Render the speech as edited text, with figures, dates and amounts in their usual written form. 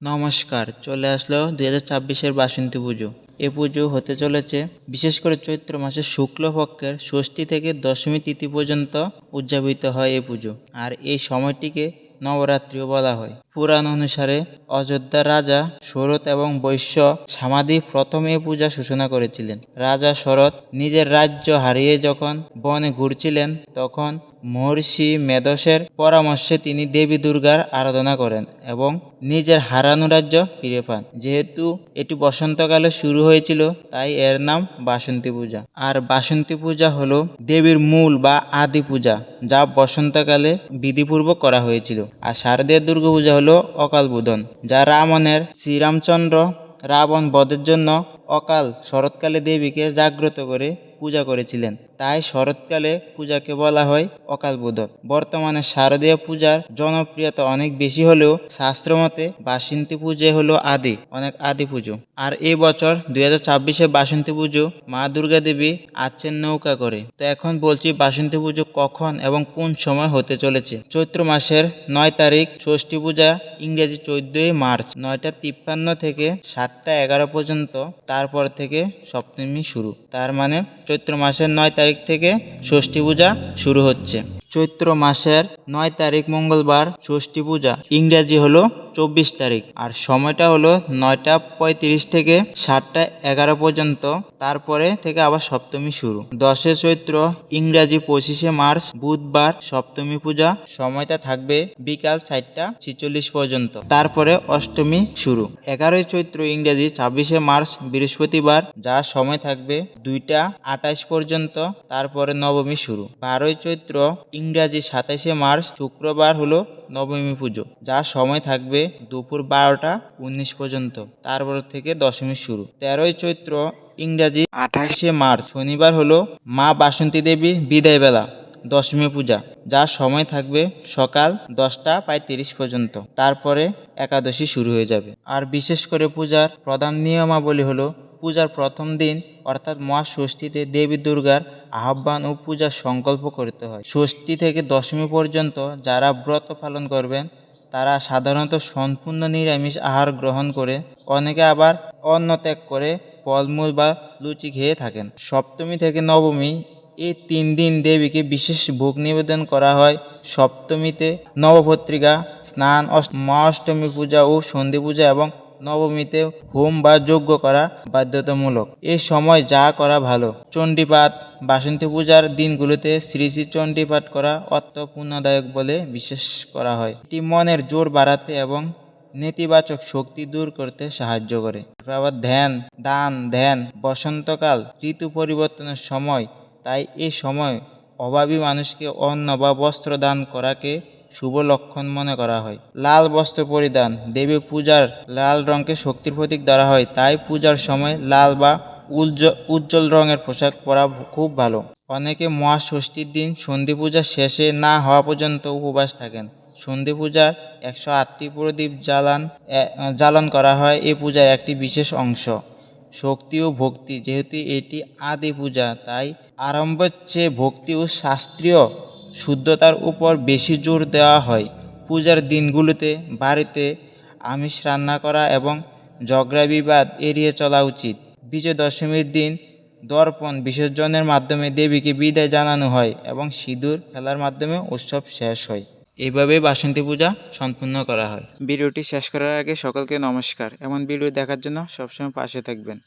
নমস্কার, চলে আসলো 2026-এর বাসন্তী পুজো। এ পুজো হতে চলেছে বিশেষ করে চৈত্র মাসের শুক্লপক্ষের ষষ্ঠী থেকে দশমী তিথি পর্যন্ত উদযাপিত হয় এই পুজো। আর এই সময়টিকে নবরাত্রিও বলা হয়। পুরাণ অনুসারে অযোধ্যার রাজা শরৎ এবং বৈশ্য সমাধি প্রথম এই পূজা সূচনা করেছিলেন। রাজা শরৎ নিজের রাজ্য হারিয়ে যখন বনে ঘুরছিলেন তখন মহর্ষি মেধসের পরামর্শে তিনি দেবী দুর্গার আরাধনা করেন এবং নিজের হারানো রাজ্য ফিরে পান। যেহেতু এটি বসন্তকালে শুরু হয়েছিল তাই এর নাম বাসন্তী পূজা। আর বাসন্তী পূজা হলো দেবীর মূল বা আদি পূজা, যা বসন্তকালে বিধিপূর্বক করা হয়েছিল। আর শারদীয় দুর্গাপূজা হলো অকাল বোধন, যা রাবণের শ্রীরামচন্দ্র রাবণ বধের জন্য অকাল শরৎকালে দেবীকে জাগ্রত করে পূজা করেছিলেন, তাই শরৎকালে পূজাকে বলা হয় অকাল বোধন। বর্তমানে শারদীয় পূজার জনপ্রিয়তা অনেক বেশি হলেও শাস্ত্রমতে বাসন্তী পূজা হলো অনেক আদি পুজো। আর এই বছর 2026-এ বাসন্তী পুজো মা দুর্গা দেবী আছেন নৌকা করে। তো এখন বলছি বাসন্তী পুজো কখন এবং কোন সময় হতে চলেছে। চৈত্র মাসের 9 তারিখ ষষ্ঠী পূজা, ইংরেজি 14ই মার্চ 9:53 থেকে 7:11 পর্যন্ত। তারপর থেকে সপ্তমী শুরু। তার মানে চৈত্র মাসের 9 তারিখ থেকে ষষ্ঠী পূজা শুরু হচ্ছে। চৈত্র মাসের 9 তারিখ মঙ্গলবার ষষ্ঠী পূজা, ইংরেজি হলো 24 তারিখ। আর সময়টা হলো 9:35 থেকে 7:11 পর্যন্ত। তারপরে থেকে আবার সপ্তমী শুরু। 10 চৈত্র, ইংরাজি 25 মার্চ বুধবার সপ্তমী পূজা, সময়টা থাকবে বিকাল 4:46 পর্যন্ত। তারপরে অষ্টমী শুরু। 11 চৈত্র, ইংরাজি 26 মার্চ বৃহস্পতিবার, যা সময় থাকবে 2:28 পর্যন্ত। তারপরে নবমী শুরু। 12 চৈত্র, ইংরাজি 27 মার্চ শুক্রবার হলো নবমী পুজো, যা সময় থাকবে দুপুর 12:19 পর্যন্ত। তারপর থেকে দশমী শুরু। 13 চৈত্র, ইংরাজি 28 মার্চ শনিবার হলো মা বাসন্তী দেবীর বিদায় বেলা, দশমী পূজা, যা সময় থাকবে সকাল 10:35 পর্যন্ত। তারপরে একাদশী শুরু হয়ে যাবে। আর বিশেষ করে পূজার প্রধান নিয়মাবলী হলো পূজার প্রথম দিন অর্থাৎ মহাষষ্ঠীতে দেবী দুর্গার আহ্বান ও পূজার সংকল্প করতে হয়। ষষ্ঠী থেকে দশমী পর্যন্ত যারা ব্রত পালন করবেন তারা সাধারণত সম্পূর্ণ নিরামিষ আহার গ্রহণ করে, অনেকে আবার অন্ন ত্যাগ করে ফলমূল বা লুচি খেয়ে থাকেন। সপ্তমী থেকে নবমী এই 3 দিন দেবীকে বিশেষ ভোগ নিবেদন করা হয়। সপ্তমীতে নবপত্রিকা স্নান, মহাষ্টমীর পূজা ও সন্ধি পূজা এবং নবমীতে হোম বা যজ্ঞ করা বাধ্যতামূলক। এই সময় যা করা ভালো, চণ্ডীপাঠ। বাসন্তী পূজার দিনগুলোতে শ্রী শ্রী চণ্ডীপাঠ করা অত্যন্ত পুণ্যদায়ক বলে বিশ্বাস করা হয়। এটি মনের জোর বাড়াতে এবং নেতিবাচক শক্তি দূর করতে সাহায্য করে। আবার ধ্যান বসন্তকাল ঋতু পরিবর্তনের সময়, তাই এই সময় অভাবী মানুষকে অন্ন বা বস্ত্র দান করাকে শুভ লক্ষণ মনে করা হয়। লাল বস্ত্র পরিধান, দেবী পূজার লাল রঙকে শক্তির প্রতীক ধরা হয়, তাই পূজার সময় লাল বা উজ্জ্বল রঙের পোশাক পরা খুব ভালো। অনেকে মহাষষ্ঠীর দিন সন্ধি পূজা শেষে না হওয়া পর্যন্ত উপবাস থাকেন। সন্ধি পূজার 108টি প্রদীপ জ্বালন করা হয় এই পূজার একটি বিশেষ অংশ। শক্তি ও ভক্তি, যেহেতু এটি আদি পূজা তাই আরম্ভের চেয়ে ভক্তি ও শাস্ত্রীয় শুদ্ধতার উপর বেশি জোর দেওয়া হয়। পূজার দিনগুলোতে বাড়িতে আমিষ রান্না করা এবং ঝগড়া বিবাদ এড়িয়ে চলা উচিত। বিজয় দশমীর দিন দর্পণ বিসর্জনের মাধ্যমে দেবীকে বিদায় জানানো হয় এবং সিঁদুর খেলার মাধ্যমে উৎসব শেষ হয়। এইভাবে বাসন্তী পূজা সম্পূর্ণ করা হয়। ভিডিওটি শেষ করার আগে সকলকে নমস্কার। এমন ভিডিও দেখার জন্য সবসময় পাশে থাকবেন।